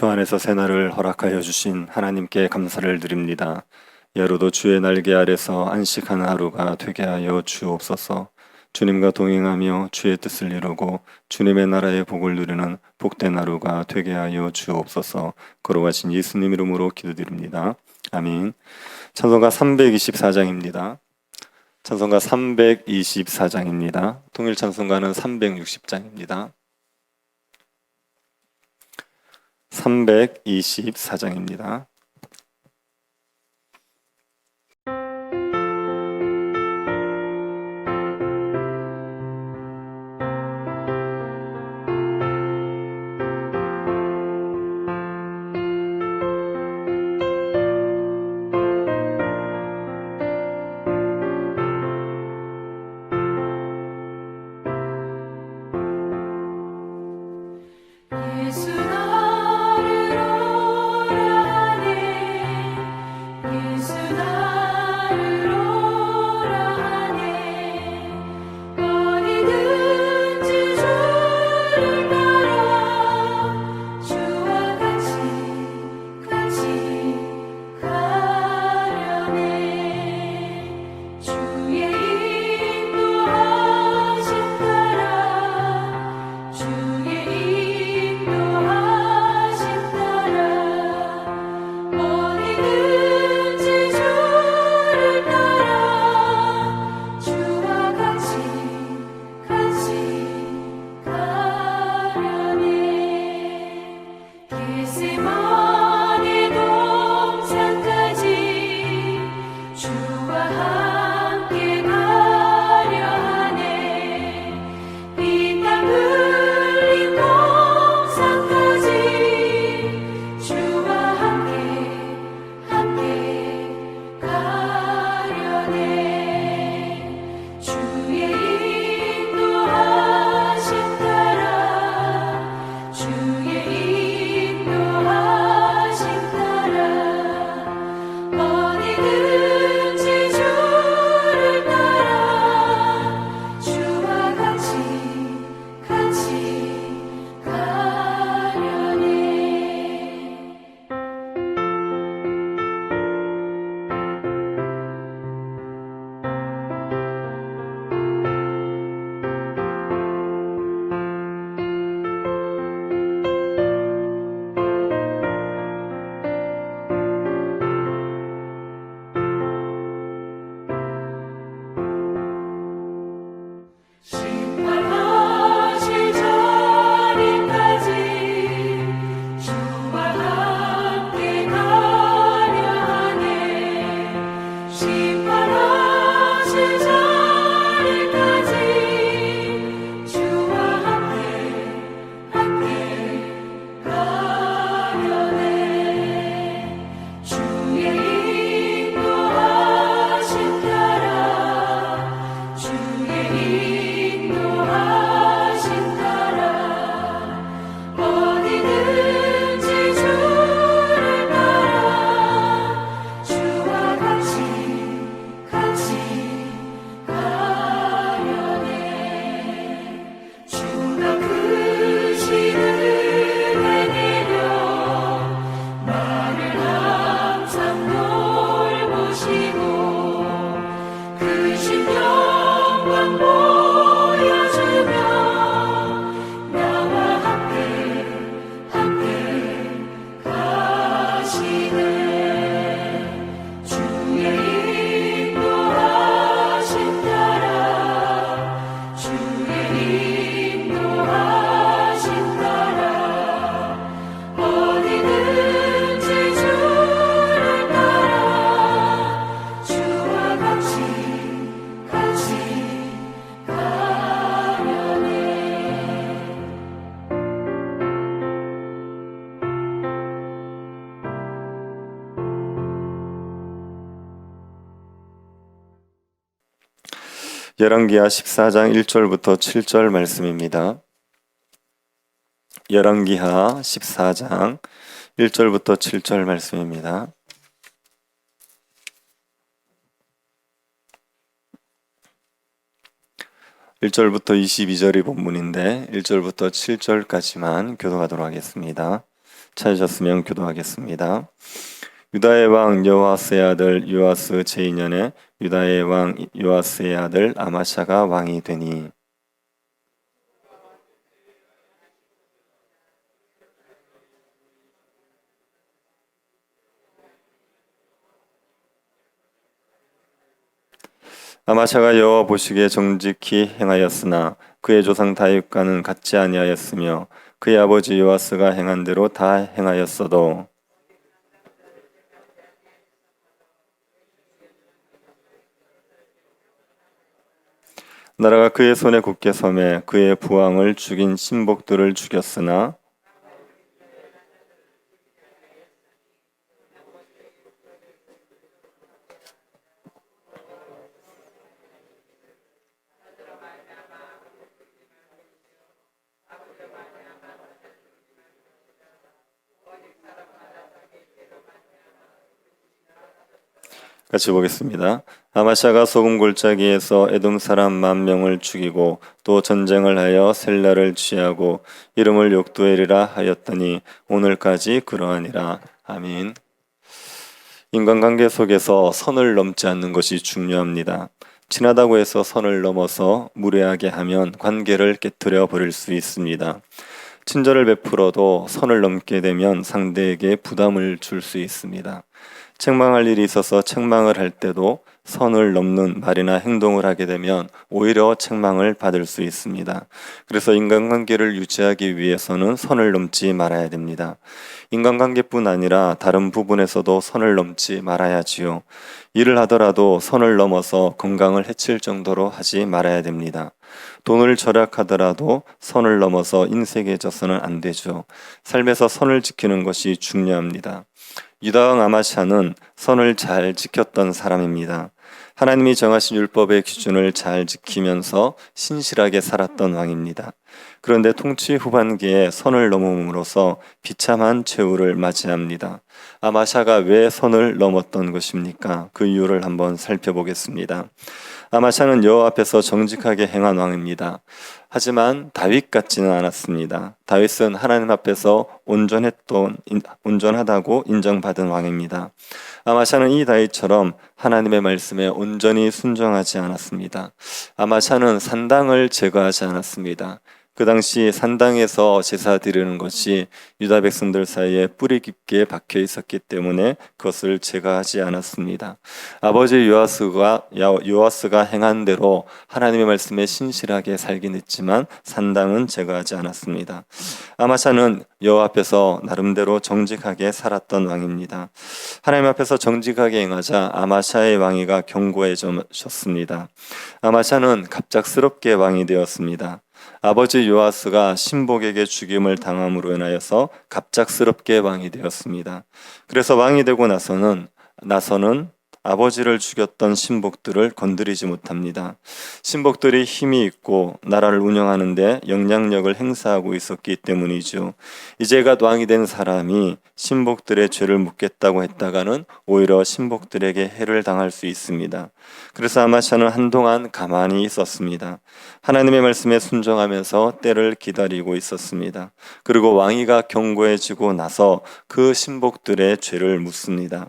주 안에서 새날을 허락하여 주신 하나님께 감사를 드립니다. 예로도 주의 날개 아래서 안식하는 하루가 되게 하여 주옵소서. 주님과 동행하며 주의 뜻을 이루고 주님의 나라의 복을 누리는 복된 하루가 되게 하여 주옵소서. 거룩하신 예수님 이름으로 기도드립니다. 아멘. 찬송가 324장입니다. 찬송가 324장입니다. 통일 찬송가는 360장입니다. 324장입니다. 열왕기하 14장 1절부터 7절 말씀입니다. 열왕기하 14장 1절부터 7절 말씀입니다. 1절부터 22절이 본문인데 1절부터 7절까지만 교독하도록 하겠습니다. 찾으셨으면 기도하겠습니다. 유다의 왕 여호아스의 아들 요아스 제2년에 유다의 왕 요아스의 아들 아마샤가 왕이 되니 아마샤가 여호와 보시기에 정직히 행하였으나 그의 조상 다윗과는 같지 아니하였으며 그의 아버지 요아스가 행한 대로 다 행하였어도 나라가 그의 손에 굳게 섬에 그의 부왕을 죽인 신복들을 죽였으나 같이 보겠습니다. 아마샤가 소금 골짜기에서 에돔 사람 10,000명을 죽이고 또 전쟁을 하여 셀라를 취하고 이름을 욕두엘이라 하였더니 오늘까지 그러하니라. 아멘. 인간관계 속에서 선을 넘지 않는 것이 중요합니다. 친하다고 해서 선을 넘어서 무례하게 하면 관계를 깨뜨려 버릴 수 있습니다. 친절을 베풀어도 선을 넘게 되면 상대에게 부담을 줄 수 있습니다. 책망할 일이 있어서 책망을 할 때도 선을 넘는 말이나 행동을 하게 되면 오히려 책망을 받을 수 있습니다. 그래서 인간관계를 유지하기 위해서는 선을 넘지 말아야 됩니다. 인간관계뿐 아니라 다른 부분에서도 선을 넘지 말아야지요. 일을 하더라도 선을 넘어서 건강을 해칠 정도로 하지 말아야 됩니다. 돈을 절약하더라도 선을 넘어서 인색해져서는 안 되죠. 삶에서 선을 지키는 것이 중요합니다. 유다왕 아마샤는 선을 잘 지켰던 사람입니다. 하나님이 정하신 율법의 기준을 잘 지키면서 신실하게 살았던 왕입니다. 그런데 통치 후반기에 선을 넘음으로써 비참한 최후를 맞이합니다. 아마샤가 왜 선을 넘었던 것입니까? 그 이유를 한번 살펴보겠습니다. 아마샤는 여호와 앞에서 정직하게 행한 왕입니다. 하지만 다윗 같지는 않았습니다. 다윗은 하나님 앞에서 온전하다고 인정받은 왕입니다. 아마샤는 이 다윗처럼 하나님의 말씀에 온전히 순종하지 않았습니다. 아마샤는 산당을 제거하지 않았습니다. 그 당시 산당에서 제사 드리는 것이 유다 백성들 사이에 뿌리 깊게 박혀 있었기 때문에 그것을 제거하지 않았습니다. 아버지 요아스가 행한 대로 하나님의 말씀에 신실하게 살긴 했지만 산당은 제거하지 않았습니다. 아마샤는 여호와 앞에서 나름대로 정직하게 살았던 왕입니다. 하나님 앞에서 정직하게 행하자 아마샤의 왕위가 견고해졌습니다. 아마샤는 갑작스럽게 왕이 되었습니다. 아버지 요아스가 신복에게 죽임을 당함으로 인하여서 갑작스럽게 왕이 되었습니다. 그래서 왕이 되고 나서는 아버지를 죽였던 신복들을 건드리지 못합니다. 신복들이 힘이 있고 나라를 운영하는데 영향력을 행사하고 있었기 때문이죠. 이제가 왕이 된 사람이 신복들의 죄를 묻겠다고 했다가는 오히려 신복들에게 해를 당할 수 있습니다. 그래서 아마샤는 한동안 가만히 있었습니다. 하나님의 말씀에 순종하면서 때를 기다리고 있었습니다. 그리고 왕위가 견고해지고 나서 그 신복들의 죄를 묻습니다.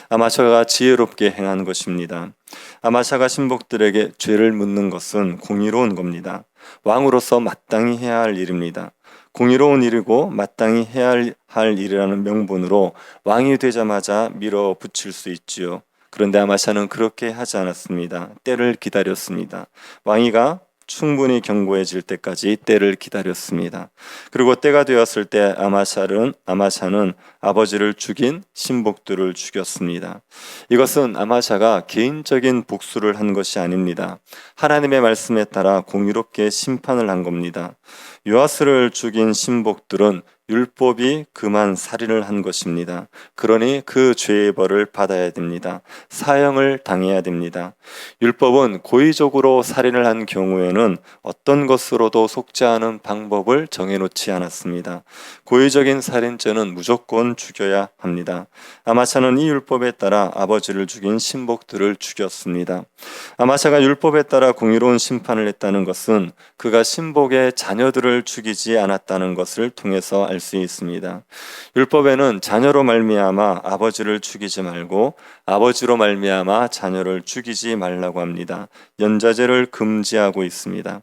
아마샤가 지혜롭게 행한 것입니다. 아마샤가 신복들에게 죄를 묻는 것은 공의로운 겁니다. 왕으로서 마땅히 해야 할 일입니다. 공의로운 일이고 마땅히 해야 할 일이라는 명분으로 왕이 되자마자 밀어붙일 수 있지요. 그런데 아마샤는 그렇게 하지 않았습니다. 때를 기다렸습니다. 왕위가 충분히 견고해질 때까지 때를 기다렸습니다. 그리고 때가 되었을 때 아마샤는 아버지를 죽인 신복들을 죽였습니다. 이것은 아마샤가 개인적인 복수를 한 것이 아닙니다. 하나님의 말씀에 따라 공의롭게 심판을 한 겁니다. 요아스를 죽인 신복들은 율법이 그만 살인을 한 것입니다. 그러니 그 죄의 벌을 받아야 됩니다. 사형을 당해야 됩니다. 율법은 고의적으로 살인을 한 경우에는 어떤 것으로도 속지 않은 방법을 정해놓지 않았습니다. 고의적인 살인죄는 무조건 죽여야 합니다. 아마샤는 이 율법에 따라 아버지를 죽인 신복들을 죽였습니다. 아마샤가 율법에 따라 공의로운 심판을 했다는 것은 그가 신복의 자녀들을 자녀를 죽이지 않았다는 것을 통해서 알 수 있습니다. 율법에는 자녀로 말미암아 아버지를 죽이지 말고 아버지로 말미암아 자녀를 죽이지 말라고 합니다. 연자제를 금지하고 있습니다.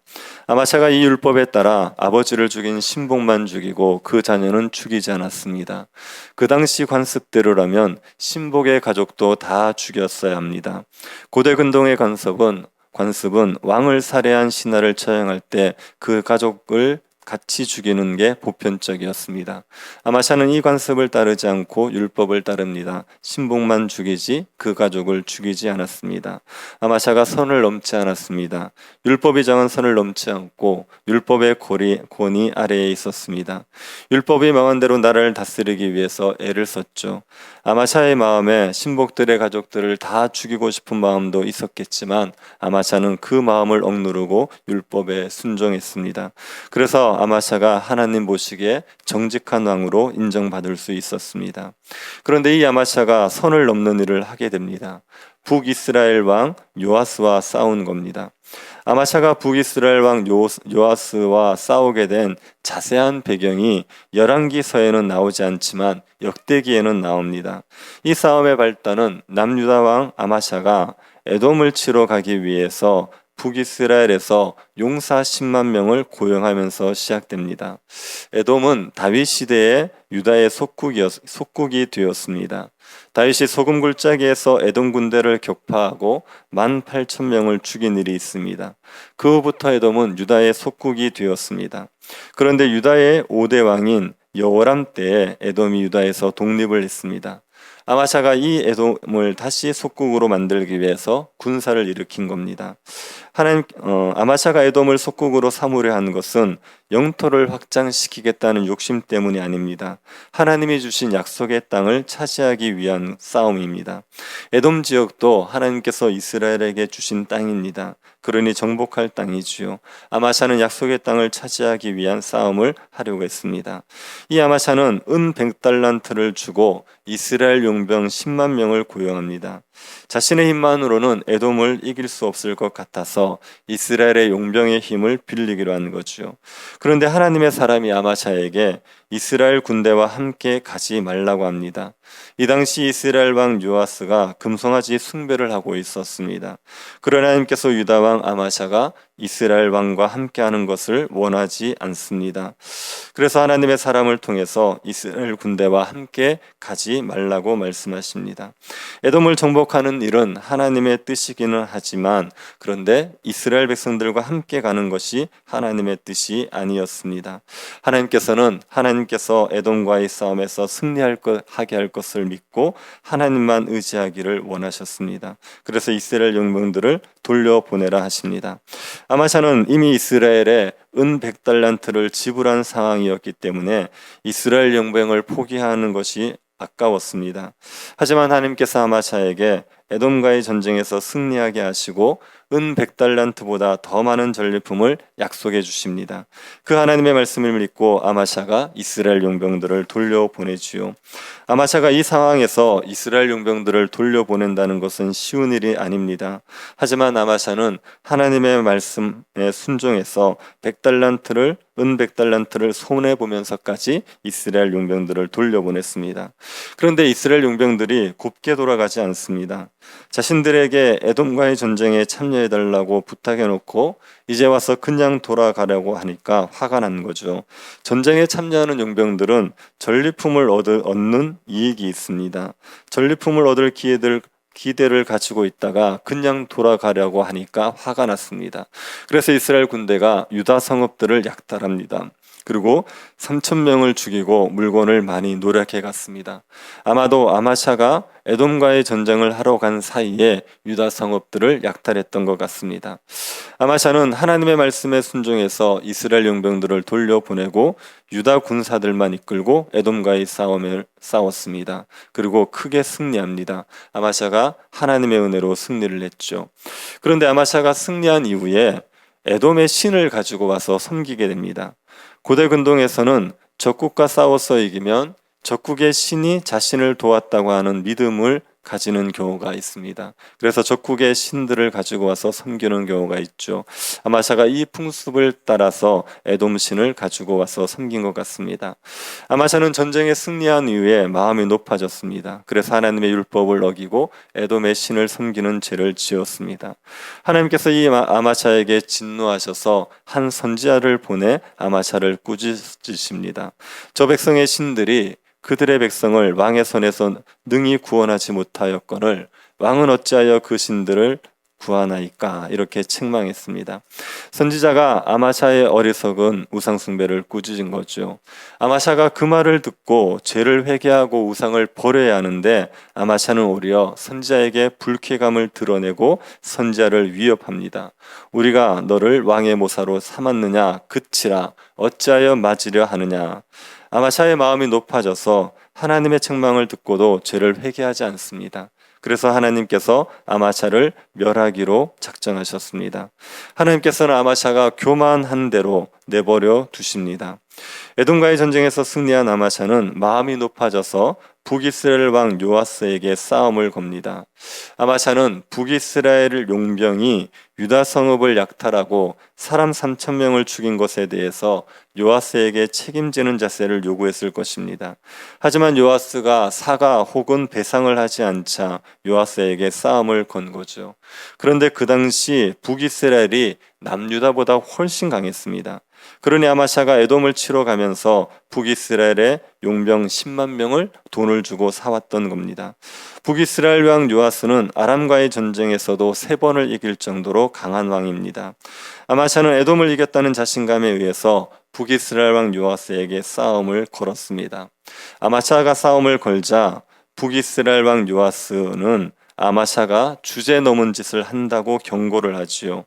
아마샤가 이 율법에 따라 아버지를 죽인 신복만 죽이고 그 자녀는 죽이지 않았습니다. 그 당시 관습대로라면 신복의 가족도 다 죽였어야 합니다. 고대 근동의 관습은 왕을 살해한 신하를 처형할 때 그 가족을 같이 죽이는 게 보편적이었습니다. 아마샤는 이 관습을 따르지 않고 율법을 따릅니다. 신복만 죽이지 그 가족을 죽이지 않았습니다. 아마샤가 선을 넘지 않았습니다. 율법이 정한 선을 넘지 않고 율법의 권위 아래에 있었습니다. 율법이 명한 대로 나라를 다스리기 위해서 애를 썼죠. 아마샤의 마음에 신복들의 가족들을 다 죽이고 싶은 마음도 있었겠지만 아마샤는 그 마음을 억누르고 율법에 순종했습니다. 그래서 아마샤가 하나님 보시기에 정직한 왕으로 인정받을 수 있었습니다. 그런데 이 아마샤가 선을 넘는 일을 하게 됩니다. 북이스라엘 왕 요아스와 싸운 겁니다. 아마샤가 북이스라엘 왕 요아스와 싸우게 된 자세한 배경이 열왕기서에는 나오지 않지만 역대기에는 나옵니다. 이 싸움의 발단은 남유다 왕 아마샤가 에돔을 치러 가기 위해서 북이스라엘에서 용사 10만 명을 고용하면서 시작됩니다. 에돔은 다윗 시대에 유다의 속국이 되었습니다. 다윗이 소금 굴짜기에서 에돔 군대를 격파하고 18,000명을 죽인 일이 있습니다. 그 후부터 에돔은 유다의 속국이 되었습니다. 그런데 유다의 5대 왕인 여호람 때에 에돔이 유다에서 독립을 했습니다. 아마샤가 이 에돔을 다시 속국으로 만들기 위해서 군사를 일으킨 겁니다. 아마샤가 에돔을 속국으로 삼으려 한 것은 영토를 확장시키겠다는 욕심 때문이 아닙니다. 하나님이 주신 약속의 땅을 차지하기 위한 싸움입니다. 에돔 지역도 하나님께서 이스라엘에게 주신 땅입니다. 그러니 정복할 땅이지요. 아마샤는 약속의 땅을 차지하기 위한 싸움을 하려고 했습니다. 이 아마샤는 은 100달란트를 주고 이스라엘 용병 10만 명을 고용합니다. 자신의 힘만으로는 에돔을 이길 수 없을 것 같아서 이스라엘의 용병의 힘을 빌리기로 한 거죠. 그런데 하나님의 사람이 아마샤에게 이스라엘 군대와 함께 가지 말라고 합니다. 이 당시 이스라엘 왕 요아스가 금송아지 숭배를 하고 있었습니다. 그러나 하나님께서 유다 왕 아마샤가 이스라엘 왕과 함께하는 것을 원하지 않습니다. 그래서 하나님의 사람을 통해서 이스라엘 군대와 함께 가지 말라고 말씀하십니다. 에돔을 정복하는 일은 하나님의 뜻이기는 하지만 그런데 이스라엘 백성들과 함께 가는 것이 하나님의 뜻이 아니었습니다. 하나님께서 에돔과의 싸움에서 하게 할 것을 믿고 하나님만 의지하기를 원하셨습니다. 그래서 이스라엘 용병들을 돌려보내라 하십니다. 아마샤는 이미 이스라엘에 은 100달란트를 지불한 상황이었기 때문에 이스라엘 용병을 포기하는 것이 아까웠습니다. 하지만 하나님께서 아마샤에게 에돔과의 전쟁에서 승리하게 하시고 은 100달란트보다 더 많은 전리품을 약속해 주십니다. 그 하나님의 말씀을 믿고 아마샤가 이스라엘 용병들을 돌려보내지요. 아마샤가 이 상황에서 이스라엘 용병들을 돌려보낸다는 것은 쉬운 일이 아닙니다. 하지만 아마샤는 하나님의 말씀에 순종해서 은 100달란트를 손해보면서까지 이스라엘 용병들을 돌려보냈습니다. 그런데 이스라엘 용병들이 곱게 돌아가지 않습니다. 자신들에게 에돔과의 전쟁에 참여해달라고 부탁해놓고 이제 와서 그냥 돌아가려고 하니까 화가 난 거죠. 전쟁에 참여하는 용병들은 전리품을 얻는 이익이 있습니다. 전리품을 얻을 기대를 가지고 있다가 그냥 돌아가려고 하니까 화가 났습니다. 그래서 이스라엘 군대가 유다 성읍들을 약탈합니다. 그리고 3,000명을 죽이고 물건을 많이 노력해 갔습니다. 아마도 아마샤가 에돔과의 전쟁을 하러 간 사이에 유다 성읍들을 약탈했던 것 같습니다. 아마샤는 하나님의 말씀에 순종해서 이스라엘 용병들을 돌려보내고 유다 군사들만 이끌고 에돔과의 싸움을 싸웠습니다. 그리고 크게 승리합니다. 아마샤가 하나님의 은혜로 승리를 했죠. 그런데 아마샤가 승리한 이후에 에돔의 신을 가지고 와서 섬기게 됩니다. 고대 근동에서는 적국과 싸워서 이기면 적국의 신이 자신을 도왔다고 하는 믿음을 가지는 경우가 있습니다. 그래서 적국의 신들을 가지고 와서 섬기는 경우가 있죠. 아마샤가 이 풍습을 따라서 에돔 신을 가지고 와서 섬긴 것 같습니다. 아마샤는 전쟁에 승리한 이후에 마음이 높아졌습니다. 그래서 하나님의 율법을 어기고 에돔의 신을 섬기는 죄를 지었습니다. 하나님께서 이 아마샤에게 진노하셔서 한 선지자를 보내 아마샤를 꾸짖으십니다. 저 백성의 신들이 그들의 백성을 왕의 손에서 능히 구원하지 못하였거늘 왕은 어찌하여 그 신들을 구하나이까, 이렇게 책망했습니다. 선지자가 아마샤의 어리석은 우상숭배를 꾸짖은 거죠. 아마샤가 그 말을 듣고 죄를 회개하고 우상을 버려야 하는데 아마샤는 오히려 선지자에게 불쾌감을 드러내고 선지자를 위협합니다. 우리가 너를 왕의 모사로 삼았느냐, 그치라, 어찌하여 맞으려 하느냐. 아마샤의 마음이 높아져서 하나님의 책망을 듣고도 죄를 회개하지 않습니다. 그래서 하나님께서 아마샤를 멸하기로 작정하셨습니다. 하나님께서는 아마샤가 교만한 대로 내버려 두십니다. 에돔과의 전쟁에서 승리한 아마샤는 마음이 높아져서 북이스라엘 왕 요아스에게 싸움을 겁니다. 아마샤는 북이스라엘 용병이 유다 성읍을 약탈하고 사람 3,000명을 죽인 것에 대해서 요아스에게 책임지는 자세를 요구했을 것입니다. 하지만 요아스가 사과 혹은 배상을 하지 않자 요아스에게 싸움을 건 거죠. 그런데 그 당시 북이스라엘이 남유다보다 훨씬 강했습니다. 그러니 아마샤가 에돔을 치러 가면서 북이스라엘의 용병 10만 명을 돈을 주고 사왔던 겁니다. 북이스라엘 왕 요아스는 아람과의 전쟁에서도 3번을 이길 정도로 강한 왕입니다. 아마샤는 에돔을 이겼다는 자신감에 의해서 북이스라엘 왕 요아스에게 싸움을 걸었습니다. 아마샤가 싸움을 걸자 북이스라엘 왕 요아스는 아마샤가 주제 넘은 짓을 한다고 경고를 하지요.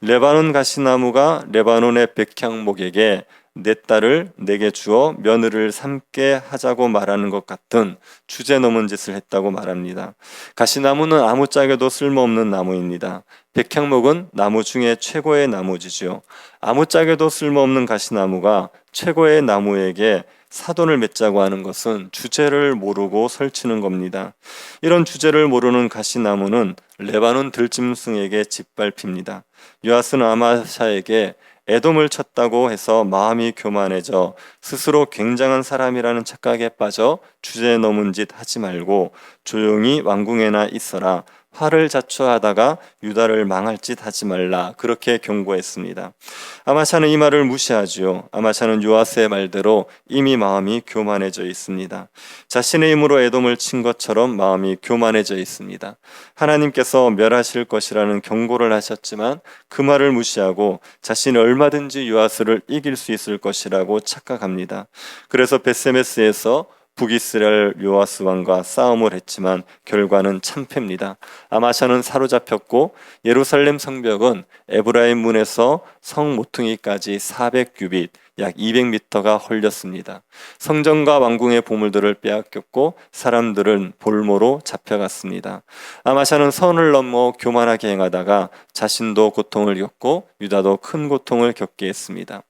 레바논 가시나무가 레바논의 백향목에게 내 딸을 내게 주어 며느리를 삼게 하자고 말하는 것 같은 주제 넘은 짓을 했다고 말합니다. 가시나무는 아무짝에도 쓸모없는 나무입니다. 백향목은 나무 중에 최고의 나무지죠. 아무짝에도 쓸모없는 가시나무가 최고의 나무에게 사돈을 맺자고 하는 것은 주제를 모르고 설치는 겁니다. 이런 주제를 모르는 가시나무는 레바논 들짐승에게 짓밟힙니다. 요아스는 아마샤에게 에돔을 쳤다고 해서 마음이 교만해져 스스로 굉장한 사람이라는 착각에 빠져 주제 넘은 짓 하지 말고 조용히 왕궁에나 있어라. 화를 자초하다가 유다를 망할 짓 하지 말라, 그렇게 경고했습니다. 아마샤는 이 말을 무시하지요. 아마샤는 요아스의 말대로 이미 마음이 교만해져 있습니다. 자신의 힘으로 에돔을 친 것처럼 마음이 교만해져 있습니다. 하나님께서 멸하실 것이라는 경고를 하셨지만 그 말을 무시하고 자신이 얼마든지 요아스를 이길 수 있을 것이라고 착각합니다. 그래서 베세메스에서 북이스라엘 요아스 왕과 싸움을 했지만 결과는 참패입니다. 아마샤는 사로잡혔고 예루살렘 성벽은 에브라임 문에서 성 모퉁이까지 400규빗, 약 200m가 헐렸습니다. 성전과 왕궁의 보물들을 빼앗겼고 사람들은 볼모로 잡혀갔습니다. 아마샤는 선을 넘어 교만하게 행하다가 자신도 고통을 겪고 유다도 큰 고통을 겪게 했습니다.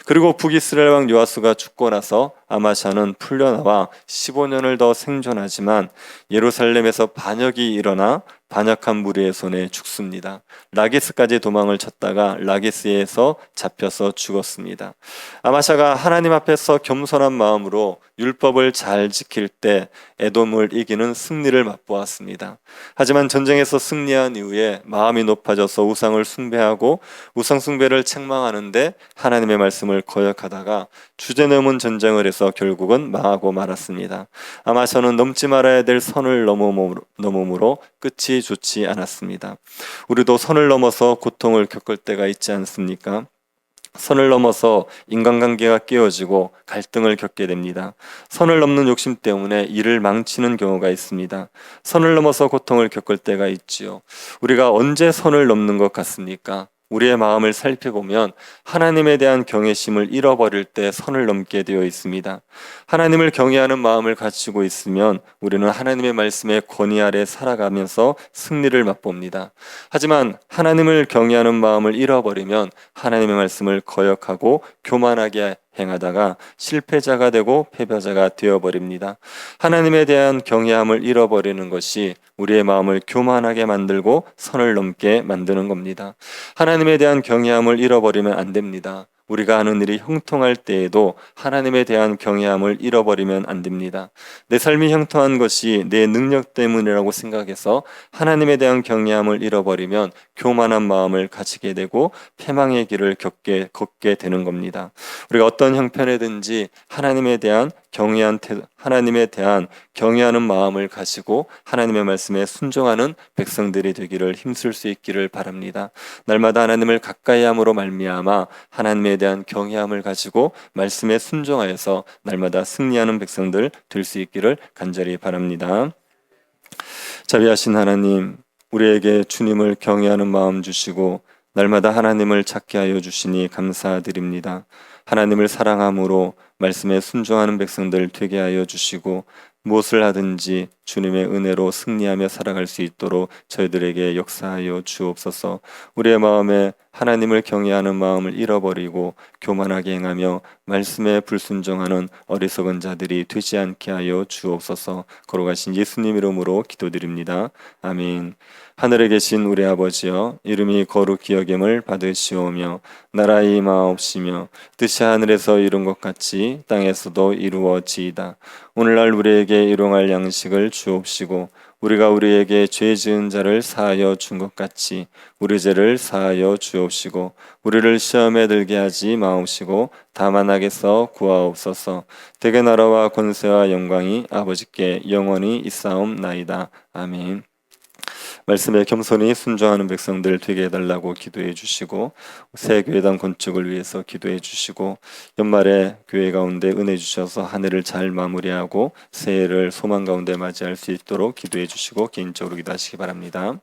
그리고 북이스라엘 왕 요아스가 죽고 나서 아마샤는 풀려나와 15년을 더 생존하지만 예루살렘에서 반역이 일어나 반역한 무리의 손에 죽습니다. 라기스까지 도망을 쳤다가 라기스에서 잡혀서 죽었습니다. 아마샤가 하나님 앞에서 겸손한 마음으로 율법을 잘 지킬 때 에돔을 이기는 승리를 맛보았습니다. 하지만 전쟁에서 승리한 이후에 마음이 높아져서 우상을 숭배하고 우상 숭배를 책망하는데 하나님의 말씀을 거역하다가 주제넘은 전쟁을 해서 결국은 망하고 말았습니다. 아마샤는 넘지 말아야 될 선을 넘음으로 끝이 좋지 않았습니다. 우리도 선을 넘어서 고통을 겪을 때가 있지 않습니까? 선을 넘어서 인간관계가 깨어지고 갈등을 겪게 됩니다. 선을 넘는 욕심 때문에 일을 망치는 경우가 있습니다. 선을 넘어서 고통을 겪을 때가 있지요. 우리가 언제 선을 넘는 것 같습니까? 우리의 마음을 살펴보면 하나님에 대한 경외심을 잃어버릴 때 선을 넘게 되어 있습니다. 하나님을 경외하는 마음을 가지고 있으면 우리는 하나님의 말씀의 권위 아래 살아가면서 승리를 맛봅니다. 하지만 하나님을 경외하는 마음을 잃어버리면 하나님의 말씀을 거역하고 교만하게 행하다가 실패자가 되고 패배자가 되어버립니다. 하나님에 대한 경외함을 잃어버리는 것이 우리의 마음을 교만하게 만들고 선을 넘게 만드는 겁니다. 하나님에 대한 경외함을 잃어버리면 안 됩니다. 우리가 하는 일이 형통할 때에도 하나님에 대한 경외함을 잃어버리면 안 됩니다. 내 삶이 형통한 것이 내 능력 때문이라고 생각해서 하나님에 대한 경외함을 잃어버리면 교만한 마음을 가지게 되고 패망의 길을 걷게 되는 겁니다. 우리가 어떤 형편에든지 하나님에 대한 경외하는 마음을 가지고 하나님의 말씀에 순종하는 백성들이 되기를 힘쓸 수 있기를 바랍니다. 날마다 하나님을 가까이함으로 말미암아 하나님에 대한 경외함을 가지고 말씀에 순종하여서 날마다 승리하는 백성들 될 수 있기를 간절히 바랍니다. 자비하신 하나님, 우리에게 주님을 경외하는 마음 주시고 날마다 하나님을 찾게 하여 주시니 감사드립니다. 하나님을 사랑함으로 말씀에 순종하는 백성들 되게 하여 주시고 무엇을 하든지 주님의 은혜로 승리하며 살아갈 수 있도록 저희들에게 역사하여 주옵소서. 우리의 마음에 하나님을 경외하는 마음을 잃어버리고 교만하게 행하며 말씀에 불순종하는 어리석은 자들이 되지 않게 하여 주옵소서. 걸어가신 예수님 이름으로 기도드립니다. 아멘. 하늘에 계신 우리 아버지여, 이름이 거룩히 여김을 받으시오며 나라의 임하옵시며 뜻이 하늘에서 이룬 것 같이 땅에서도 이루어지이다. 오늘날 우리에게 일용할 양식을 주옵시고 우리가 우리에게 죄 지은 자를 사하여 준 것 같이 우리 죄를 사하여 주옵시고 우리를 시험에 들게 하지 마옵시고 다만 악에서 구하옵소서. 대개 나라와 권세와 영광이 아버지께 영원히 있사옵나이다. 아멘. 말씀에 겸손히 순종하는 백성들 되게 해달라고 기도해 주시고 새 교회당 건축을 위해서 기도해 주시고 연말에 교회 가운데 은혜 주셔서 한 해를 잘 마무리하고 새해를 소망 가운데 맞이할 수 있도록 기도해 주시고 개인적으로 기도하시기 바랍니다.